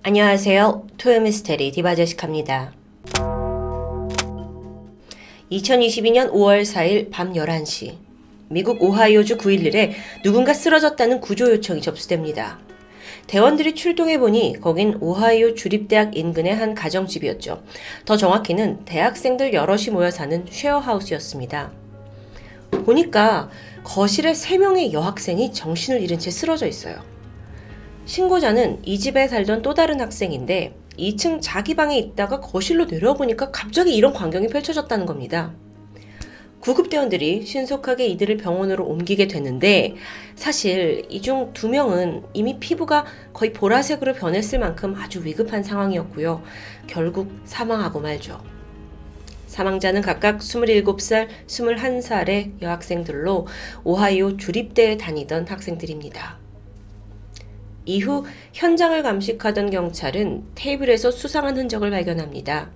안녕하세요. 토요미스테리 디바제시카입니다. 2022년 5월 4일 밤 11시 미국 오하이오주 911에 누군가 쓰러졌다는 구조 요청이 접수됩니다. 대원들이 출동해보니 거긴 오하이오 주립대학 인근의 한 가정집이었죠. 더 정확히는 대학생들 여럿이 모여 사는 쉐어하우스였습니다. 보니까 거실에 3명의 여학생이 정신을 잃은 채 쓰러져 있어요. 신고자는 이 집에 살던 또 다른 학생인데 2층 자기 방에 있다가 거실로 내려보니까 갑자기 이런 광경이 펼쳐졌다는 겁니다. 구급대원들이 신속하게 이들을 병원으로 옮기게 되는데 사실 이 중 2명은 이미 피부가 거의 보라색으로 변했을 만큼 아주 위급한 상황이었고요. 결국 사망하고 말죠. 사망자는 각각 27살, 21살의 여학생들로 오하이오 주립대에 다니던 학생들입니다. 이후 현장을 감식하던 경찰은 테이블에서 수상한 흔적을 발견합니다.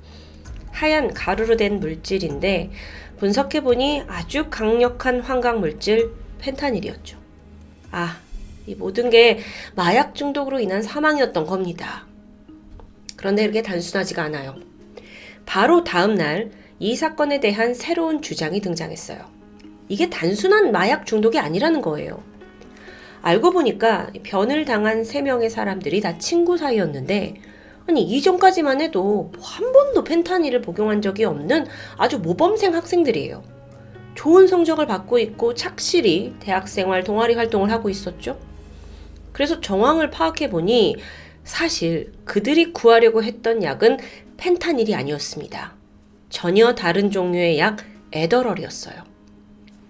하얀 가루로 된 물질인데 분석해보니 아주 강력한 환각물질 펜타닐이었죠. 이 모든 게 마약 중독으로 인한 사망이었던 겁니다. 그런데 이렇게 단순하지가 않아요. 바로 다음 날 이 사건에 대한 새로운 주장이 등장했어요. 이게 단순한 마약 중독이 아니라는 거예요. 알고 보니까 변을 당한 3명의 사람들이 다 친구 사이였는데 이전까지만 해도 한 번도 펜타닐을 복용한 적이 없는 아주 모범생 학생들이에요. 좋은 성적을 받고 있고 착실히 대학생활 동아리 활동을 하고 있었죠. 그래서 정황을 파악해보니 사실 그들이 구하려고 했던 약은 펜타닐이 아니었습니다. 전혀 다른 종류의 약 에더럴이었어요.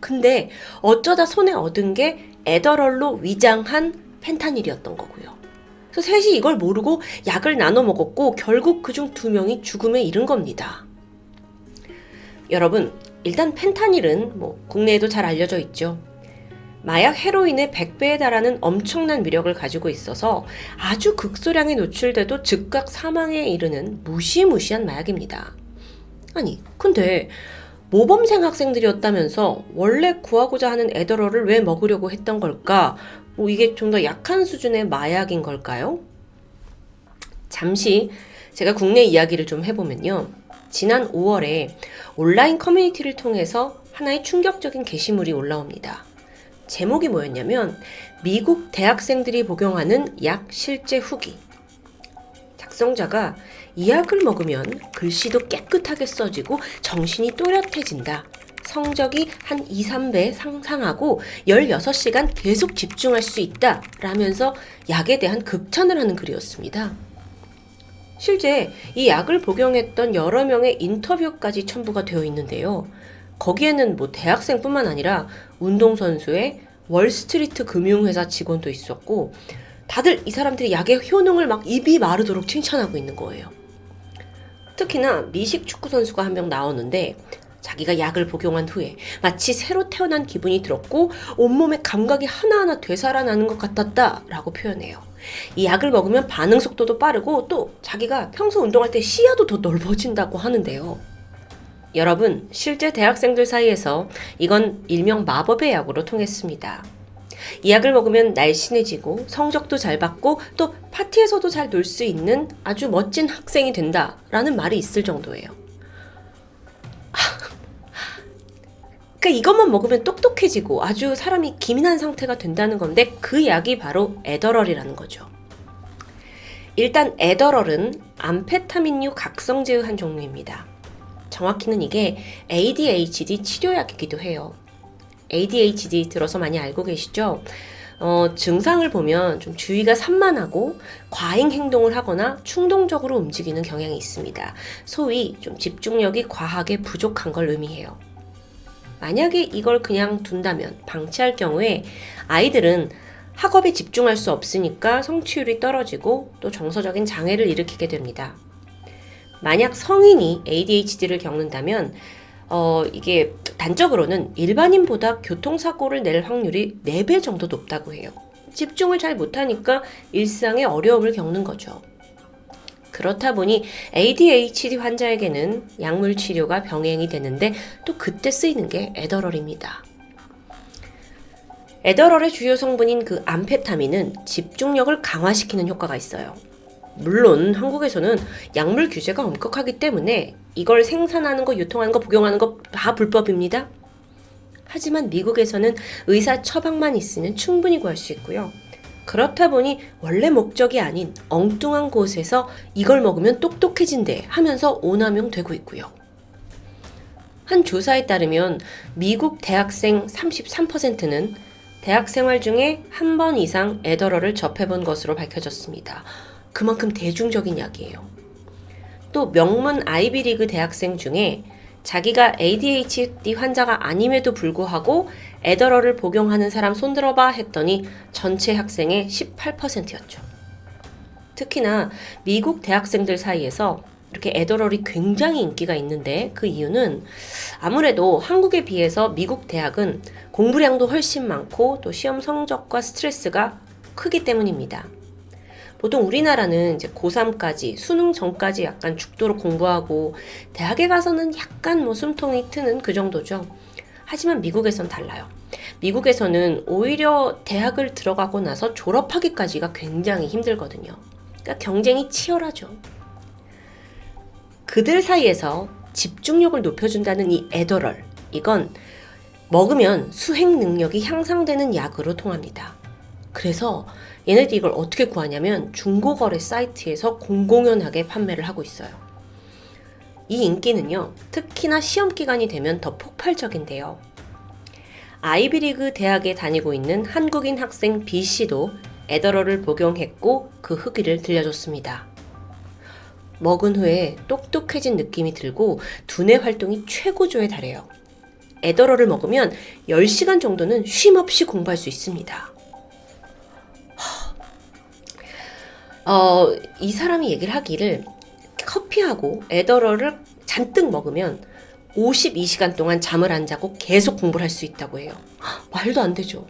근데 어쩌다 손에 얻은 게 에더럴로 위장한 펜타닐이었던 거고요. 그래서 셋이 이걸 모르고 약을 나눠 먹었고 결국 그중 2명이 죽음에 이른 겁니다. 여러분, 일단 펜타닐은 국내에도 잘 알려져 있죠. 마약 헤로인의 100배에 달하는 엄청난 위력을 가지고 있어서 아주 극소량에 노출돼도 즉각 사망에 이르는 무시무시한 마약입니다. 근데 모범생 학생들이었다면서 원래 구하고자 하는 에더럴을 왜 먹으려고 했던 걸까? 이게 좀 더 약한 수준의 마약인 걸까요? 잠시 제가 국내 이야기를 좀 해보면요. 지난 5월에 온라인 커뮤니티를 통해서 하나의 충격적인 게시물이 올라옵니다. 제목이 뭐였냐면 미국 대학생들이 복용하는 약 실제 후기. 작성자가 이 약을 먹으면 글씨도 깨끗하게 써지고 정신이 또렷해진다. 성적이 한 2, 3배 상승하고 16시간 계속 집중할 수 있다. 라면서 약에 대한 극찬을 하는 글이었습니다. 실제 이 약을 복용했던 여러 명의 인터뷰까지 첨부가 되어 있는데요. 거기에는 대학생뿐만 아니라 운동선수의 월스트리트 금융회사 직원도 있었고 다들 이 사람들이 약의 효능을 막 입이 마르도록 칭찬하고 있는 거예요. 특히나 미식 축구 선수가 한 명 나오는데 자기가 약을 복용한 후에 마치 새로 태어난 기분이 들었고 온몸의 감각이 하나하나 되살아나는 것 같았다 라고 표현해요. 이 약을 먹으면 반응 속도도 빠르고 또 자기가 평소 운동할 때 시야도 더 넓어진다고 하는데요. 여러분, 실제 대학생들 사이에서 이건 일명 마법의 약으로 통했습니다. 이 약을 먹으면 날씬해지고 성적도 잘 받고 또 파티에서도 잘 놀 수 있는 아주 멋진 학생이 된다라는 말이 있을 정도예요. 그러니까 이것만 먹으면 똑똑해지고 아주 사람이 기민한 상태가 된다는 건데 그 약이 바로 에더럴이라는 거죠. 일단 에더럴은 암페타민류 각성제의 한 종류입니다. 정확히는 이게 ADHD 치료약이기도 해요. ADHD 들어서 많이 알고 계시죠? 증상을 보면 좀 주의가 산만하고 과잉 행동을 하거나 충동적으로 움직이는 경향이 있습니다. 소위 좀 집중력이 과하게 부족한 걸 의미해요. 만약에 이걸 그냥 둔다면 방치할 경우에 아이들은 학업에 집중할 수 없으니까 성취율이 떨어지고 또 정서적인 장애를 일으키게 됩니다. 만약 성인이 ADHD를 겪는다면 이게 단적으로는 일반인보다 교통사고를 낼 확률이 4배 정도 높다고 해요. 집중을 잘 못하니까 일상에 어려움을 겪는 거죠. 그렇다 보니 ADHD 환자에게는 약물 치료가 병행이 되는데 또 그때 쓰이는 게 에더럴입니다. 에더럴의 주요 성분인 그 암페타민은 집중력을 강화시키는 효과가 있어요. 물론 한국에서는 약물 규제가 엄격하기 때문에 이걸 생산하는 거, 유통하는 거, 복용하는 거 다 불법입니다. 하지만 미국에서는 의사 처방만 있으면 충분히 구할 수 있고요. 그렇다 보니 원래 목적이 아닌 엉뚱한 곳에서 이걸 먹으면 똑똑해진대 하면서 오남용되고 있고요. 한 조사에 따르면 미국 대학생 33%는 대학 생활 중에 한 번 이상 에더러를 접해본 것으로 밝혀졌습니다. 그만큼 대중적인 약이에요. 또 명문 아이비리그 대학생 중에 자기가 ADHD 환자가 아님에도 불구하고 에더러를 복용하는 사람 손들어봐 했더니 전체 학생의 18%였죠. 특히나 미국 대학생들 사이에서 이렇게 에더럴이 굉장히 인기가 있는데 그 이유는 아무래도 한국에 비해서 미국 대학은 공부량도 훨씬 많고 또 시험 성적과 스트레스가 크기 때문입니다. 보통 우리나라는 이제 고3까지 수능 전까지 약간 죽도록 공부하고 대학에 가서는 약간 숨통이 트는 그 정도죠. 하지만 미국에선 달라요. 미국에서는 오히려 대학을 들어가고 나서 졸업하기까지가 굉장히 힘들거든요. 그러니까 경쟁이 치열하죠. 그들 사이에서 집중력을 높여준다는 이 에더럴, 이건 먹으면 수행 능력이 향상되는 약으로 통합니다. 그래서 얘네들이 이걸 어떻게 구하냐면 중고거래 사이트에서 공공연하게 판매를 하고 있어요. 이 인기는요, 특히나 시험 기간이 되면 더 폭발적인데요. 아이비리그 대학에 다니고 있는 한국인 학생 B씨도 에더럴을 복용했고 그 후기를 들려줬습니다. 먹은 후에 똑똑해진 느낌이 들고 두뇌 활동이 최고조에 달해요. 에더럴을 먹으면 10시간 정도는 쉼 없이 공부할 수 있습니다. 이 사람이 얘기를 하기를 커피하고 에더럴을 잔뜩 먹으면 52시간 동안 잠을 안 자고 계속 공부를 할 수 있다고 해요. 말도 안 되죠.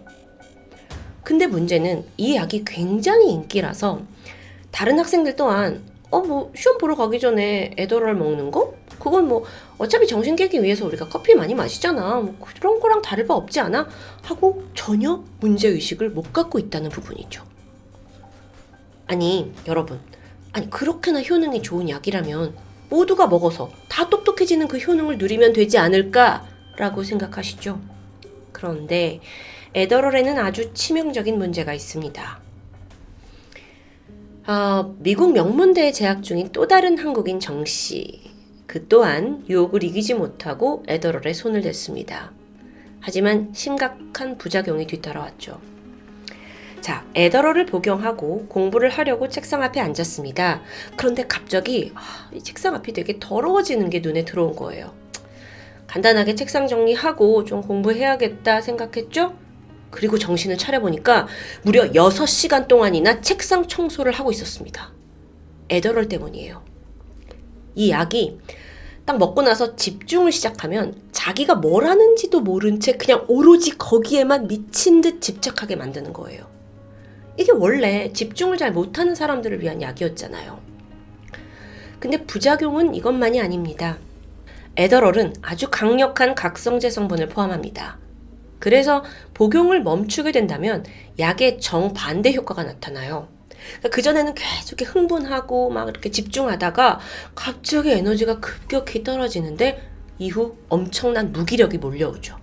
근데 문제는 이 약이 굉장히 인기라서 다른 학생들 또한 시험 보러 가기 전에 에더럴 먹는 거? 그건 어차피 정신 깨기 위해서 우리가 커피 많이 마시잖아. 그런 거랑 다를 바 없지 않아? 하고 전혀 문제의식을 못 갖고 있다는 부분이죠. 아니, 여러분. 그렇게나 효능이 좋은 약이라면 모두가 먹어서 다 똑똑해지는 그 효능을 누리면 되지 않을까라고 생각하시죠? 그런데 에더럴에는 아주 치명적인 문제가 있습니다. 미국 명문대에 재학 중인 또 다른 한국인 정씨. 그 또한 유혹을 이기지 못하고 에더럴에 손을 댔습니다. 하지만 심각한 부작용이 뒤따라왔죠. 자, 에더럴을 복용하고 공부를 하려고 책상 앞에 앉았습니다. 그런데 갑자기 이 책상 앞이 되게 더러워지는 게 눈에 들어온 거예요. 간단하게 책상 정리하고 좀 공부해야겠다 생각했죠? 그리고 정신을 차려보니까 무려 6시간 동안이나 책상 청소를 하고 있었습니다. 에더럴 때문이에요. 이 약이 딱 먹고 나서 집중을 시작하면 자기가 뭘 하는지도 모른 채 그냥 오로지 거기에만 미친 듯 집착하게 만드는 거예요. 이게 원래 집중을 잘 못하는 사람들을 위한 약이었잖아요. 근데 부작용은 이것만이 아닙니다. 에더럴은 아주 강력한 각성제 성분을 포함합니다. 그래서 복용을 멈추게 된다면 약의 정반대 효과가 나타나요. 그전에는 계속 이렇게 흥분하고 막 이렇게 집중하다가 갑자기 에너지가 급격히 떨어지는데 이후 엄청난 무기력이 몰려오죠.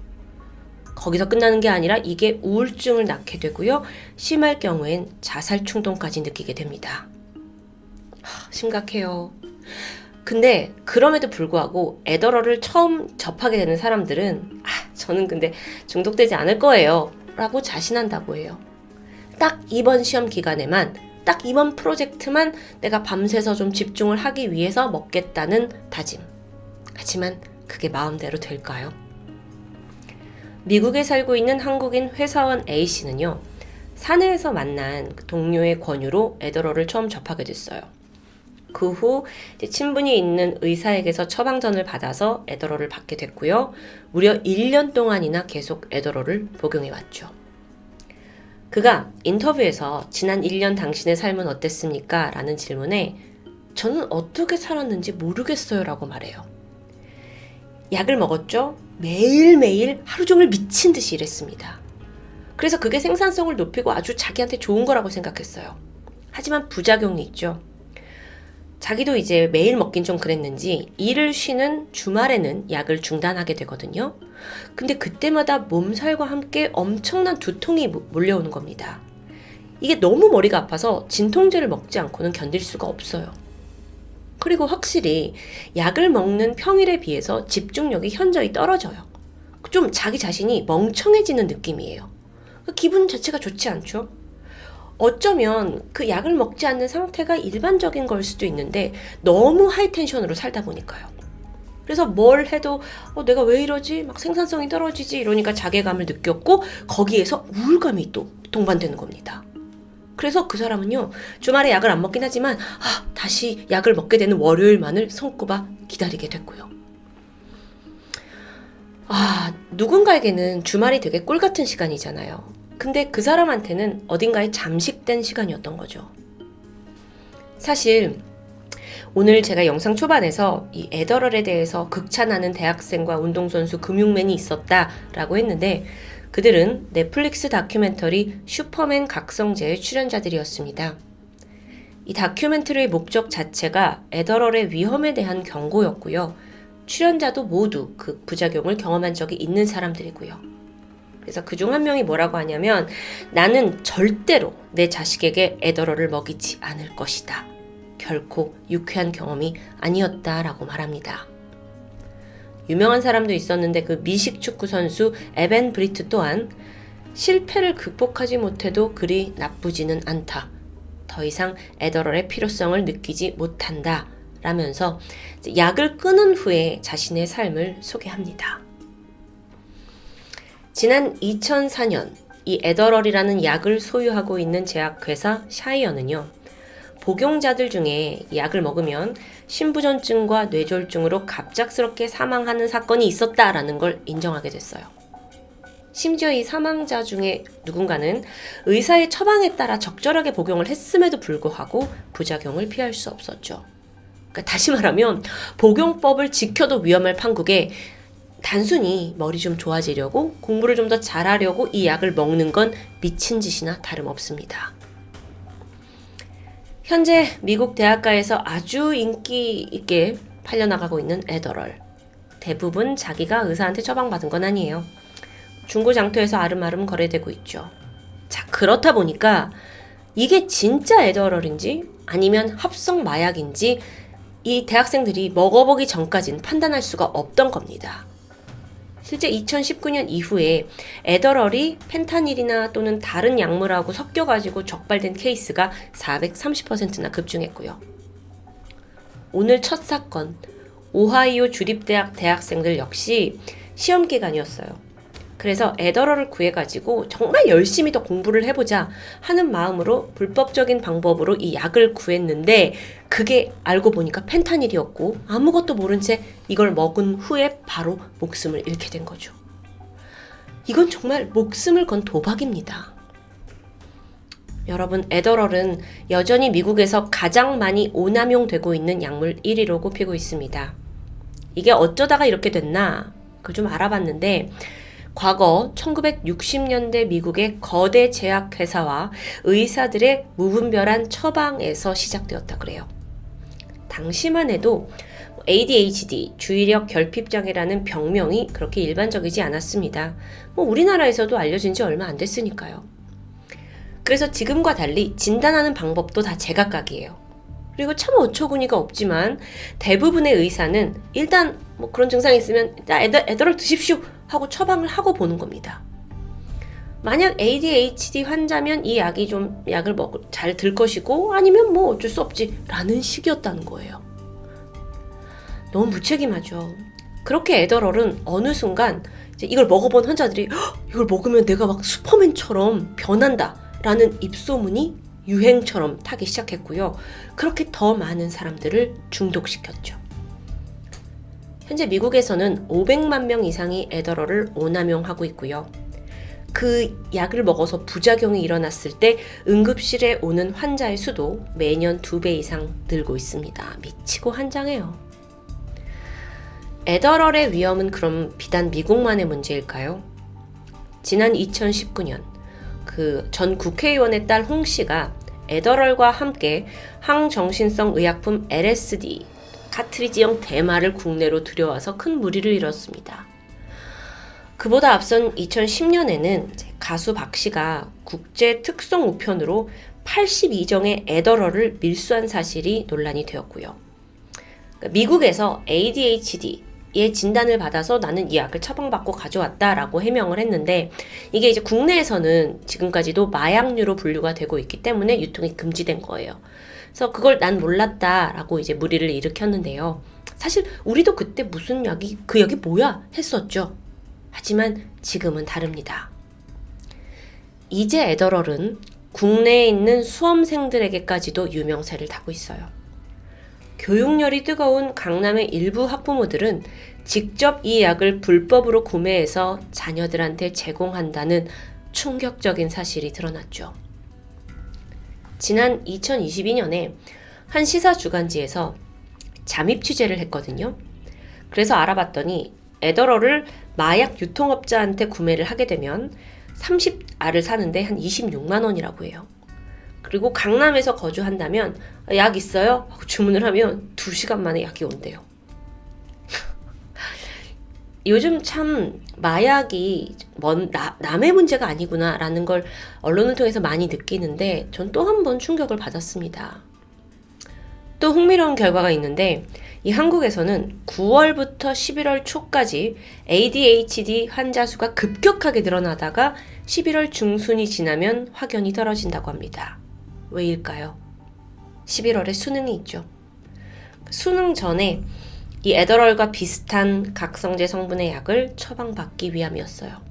거기서 끝나는 게 아니라 이게 우울증을 낳게 되고요. 심할 경우엔 자살 충동까지 느끼게 됩니다. 심각해요. 근데 그럼에도 불구하고 에더럴을 처음 접하게 되는 사람들은 저는 근데 중독되지 않을 거예요 라고 자신한다고 해요. 딱 이번 시험 기간에만, 딱 이번 프로젝트만 내가 밤새서 좀 집중을 하기 위해서 먹겠다는 다짐. 하지만 그게 마음대로 될까요? 미국에 살고 있는 한국인 회사원 A씨는요, 사내에서 만난 동료의 권유로 에더럴을 처음 접하게 됐어요. 그 후 친분이 있는 의사에게서 처방전을 받아서 에더럴을 받게 됐고요. 무려 1년 동안이나 계속 에더럴을 복용해왔죠. 그가 인터뷰에서 지난 1년 당신의 삶은 어땠습니까? 라는 질문에 저는 어떻게 살았는지 모르겠어요 라고 말해요. 약을 먹었죠? 매일매일 하루 종일 미친 듯이 일했습니다. 그래서 그게 생산성을 높이고 아주 자기한테 좋은 거라고 생각했어요. 하지만 부작용이 있죠. 자기도 이제 매일 먹긴 좀 그랬는지 일을 쉬는 주말에는 약을 중단하게 되거든요. 근데 그때마다 몸살과 함께 엄청난 두통이 몰려오는 겁니다. 이게 너무 머리가 아파서 진통제를 먹지 않고는 견딜 수가 없어요. 그리고 확실히 약을 먹는 평일에 비해서 집중력이 현저히 떨어져요. 좀 자기 자신이 멍청해지는 느낌이에요. 기분 자체가 좋지 않죠? 어쩌면 그 약을 먹지 않는 상태가 일반적인 걸 수도 있는데 너무 하이텐션으로 살다 보니까요. 그래서 뭘 해도 내가 왜 이러지? 막 생산성이 떨어지지? 이러니까 자괴감을 느꼈고 거기에서 우울감이 또 동반되는 겁니다. 그래서 그 사람은요, 주말에 약을 안 먹긴 하지만 다시 약을 먹게 되는 월요일만을 손꼽아 기다리게 됐고요. 누군가에게는 주말이 되게 꿀 같은 시간이잖아요. 근데 그 사람한테는 어딘가에 잠식된 시간이었던 거죠. 사실 오늘 제가 영상 초반에서 이 애더럴에 대해서 극찬하는 대학생과 운동선수 금융맨이 있었다라고 했는데 그들은 넷플릭스 다큐멘터리 슈퍼맨 각성제의 출연자들이었습니다. 이 다큐멘터리의 목적 자체가 애더럴의 위험에 대한 경고였고요. 출연자도 모두 그 부작용을 경험한 적이 있는 사람들이고요. 그래서 그중 한 명이 뭐라고 하냐면 나는 절대로 내 자식에게 애더럴을 먹이지 않을 것이다. 결코 유쾌한 경험이 아니었다라고 말합니다. 유명한 사람도 있었는데 그 미식 축구 선수 에벤 브리트 또한 실패를 극복하지 못해도 그리 나쁘지는 않다. 더 이상 애더럴의 필요성을 느끼지 못한다. 라면서 약을 끊은 후에 자신의 삶을 소개합니다. 지난 2004년 이 애더럴이라는 약을 소유하고 있는 제약회사 샤이어는요. 복용자들 중에 약을 먹으면 심부전증과 뇌졸중으로 갑작스럽게 사망하는 사건이 있었다라는 걸 인정하게 됐어요. 심지어 이 사망자 중에 누군가는 의사의 처방에 따라 적절하게 복용을 했음에도 불구하고 부작용을 피할 수 없었죠. 그러니까 다시 말하면 복용법을 지켜도 위험할 판국에 단순히 머리 좀 좋아지려고 공부를 좀 더 잘하려고 이 약을 먹는 건 미친 짓이나 다름없습니다. 현재 미국 대학가에서 아주 인기 있게 팔려나가고 있는 애더럴. 대부분 자기가 의사한테 처방받은 건 아니에요. 중고장터에서 아름아름 거래되고 있죠. 자, 그렇다 보니까 이게 진짜 애더럴인지 아니면 합성 마약인지 이 대학생들이 먹어보기 전까지는 판단할 수가 없던 겁니다. 실제 2019년 이후에 애더럴이 펜타닐이나 또는 다른 약물하고 섞여가지고 적발된 케이스가 430%나 급증했고요. 오늘 첫 사건, 오하이오 주립대학 대학생들 역시 시험 기간이었어요. 그래서 애더럴을 구해가지고 정말 열심히 더 공부를 해보자 하는 마음으로 불법적인 방법으로 이 약을 구했는데 그게 알고 보니까 펜타닐이었고 아무것도 모른 채 이걸 먹은 후에 바로 목숨을 잃게 된 거죠. 이건 정말 목숨을 건 도박입니다. 여러분, 애더럴은 여전히 미국에서 가장 많이 오남용되고 있는 약물 1위로 꼽히고 있습니다. 이게 어쩌다가 이렇게 됐나? 그걸 좀 알아봤는데 과거 1960년대 미국의 거대 제약회사와 의사들의 무분별한 처방에서 시작되었다 그래요. 당시만 해도 ADHD, 주의력 결핍장애라는 병명이 그렇게 일반적이지 않았습니다. 우리나라에서도 알려진 지 얼마 안 됐으니까요. 그래서 지금과 달리 진단하는 방법도 다 제각각이에요. 그리고 참 어처구니가 없지만 대부분의 의사는 일단 그런 증상이 있으면 애더럴 드십시오 하고 처방을 하고 보는 겁니다. 만약 ADHD 환자면 이 약이 좀 약을 잘 들 것이고 아니면 어쩔 수 없지 라는 식이었다는 거예요. 너무 무책임하죠. 그렇게 애더럴은 어느 순간 이제 이걸 먹어본 환자들이 이걸 먹으면 내가 막 슈퍼맨처럼 변한다 라는 입소문이 유행처럼 타기 시작했고요. 그렇게 더 많은 사람들을 중독시켰죠. 현재 미국에서는 500만 명 이상이 애더럴을 오남용하고 있고요. 그 약을 먹어서 부작용이 일어났을 때 응급실에 오는 환자의 수도 매년 2배 이상 늘고 있습니다. 미치고 한장해요. 애더럴의 위험은 그럼 비단 미국만의 문제일까요? 지난 2019년 그 전 국회의원의 딸 홍 씨가 에더럴과 함께 항정신성 의약품 LSD, 카트리지형 대마를 국내로 들여와서 큰 무리를 이뤘습니다. 그보다 앞선 2010년에는 가수 박 씨가 국제 특송 우편으로 82정의 에더럴을 밀수한 사실이 논란이 되었고요. 미국에서 ADHD의 진단을 받아서 나는 이 약을 처방받고 가져왔다라고 해명을 했는데, 이게 이제 국내에서는 지금까지도 마약류로 분류가 되고 있기 때문에 유통이 금지된 거예요. 그래서 그걸 난 몰랐다라고 이제 물의를 일으켰는데요. 사실 우리도 그때 무슨 약이, 그 약이 뭐야 했었죠. 하지만 지금은 다릅니다. 이제 에더럴은 국내에 있는 수험생들에게까지도 유명세를 타고 있어요. 교육열이 뜨거운 강남의 일부 학부모들은 직접 이 약을 불법으로 구매해서 자녀들한테 제공한다는 충격적인 사실이 드러났죠. 지난 2022년에 한 시사 주간지에서 잠입 취재를 했거든요. 그래서 알아봤더니 에더럴을 마약 유통업자한테 구매를 하게 되면 30알을 사는데 한 26만 원이라고 해요. 그리고 강남에서 거주한다면 약 있어요? 하고 주문을 하면 2시간 만에 약이 온대요. 요즘 참 마약이 남의 문제가 아니구나 라는 걸 언론을 통해서 많이 느끼는데, 전 또 한 번 충격을 받았습니다. 또 흥미로운 결과가 있는데, 이 한국에서는 9월부터 11월 초까지 ADHD 환자 수가 급격하게 늘어나다가 11월 중순이 지나면 확연히 떨어진다고 합니다. 왜일까요? 11월에 수능이 있죠. 수능 전에 이 에더럴과 비슷한 각성제 성분의 약을 처방받기 위함이었어요.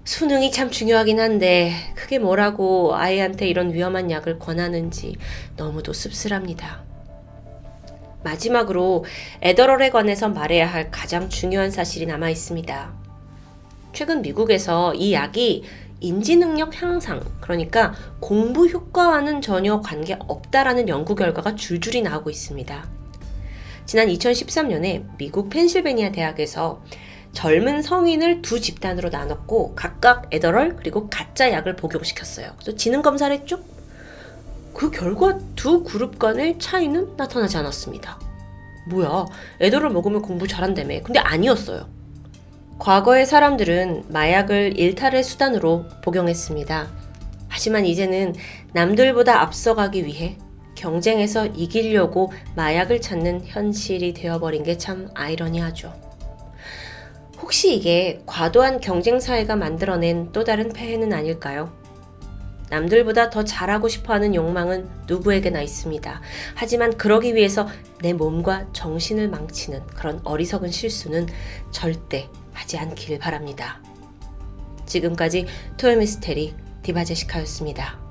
수능이 참 중요하긴 한데 그게 뭐라고 아이한테 이런 위험한 약을 권하는지 너무도 씁쓸합니다. 마지막으로 에더럴에 관해서 말해야 할 가장 중요한 사실이 남아 있습니다. 최근 미국에서 이 약이 인지능력 향상, 그러니까 공부 효과와는 전혀 관계없다라는 연구 결과가 줄줄이 나오고 있습니다. 지난 2013년에 미국 펜실베니아 대학에서 젊은 성인을 두 집단으로 나눴고 각각 에더럴 그리고 가짜 약을 복용시켰어요. 그래서 지능 검사를 했죠? 그 결과 두 그룹 간의 차이는 나타나지 않았습니다. 뭐야, 에더럴 먹으면 공부 잘한다며. 근데 아니었어요. 과거의 사람들은 마약을 일탈의 수단으로 복용했습니다. 하지만 이제는 남들보다 앞서가기 위해 경쟁에서 이기려고 마약을 찾는 현실이 되어버린 게 참 아이러니하죠. 혹시 이게 과도한 경쟁 사회가 만들어낸 또 다른 폐해는 아닐까요? 남들보다 더 잘하고 싶어하는 욕망은 누구에게나 있습니다. 하지만 그러기 위해서 내 몸과 정신을 망치는 그런 어리석은 실수는 절대 하지 않길 바랍니다. 지금까지 토요미스테리 디바제시카였습니다.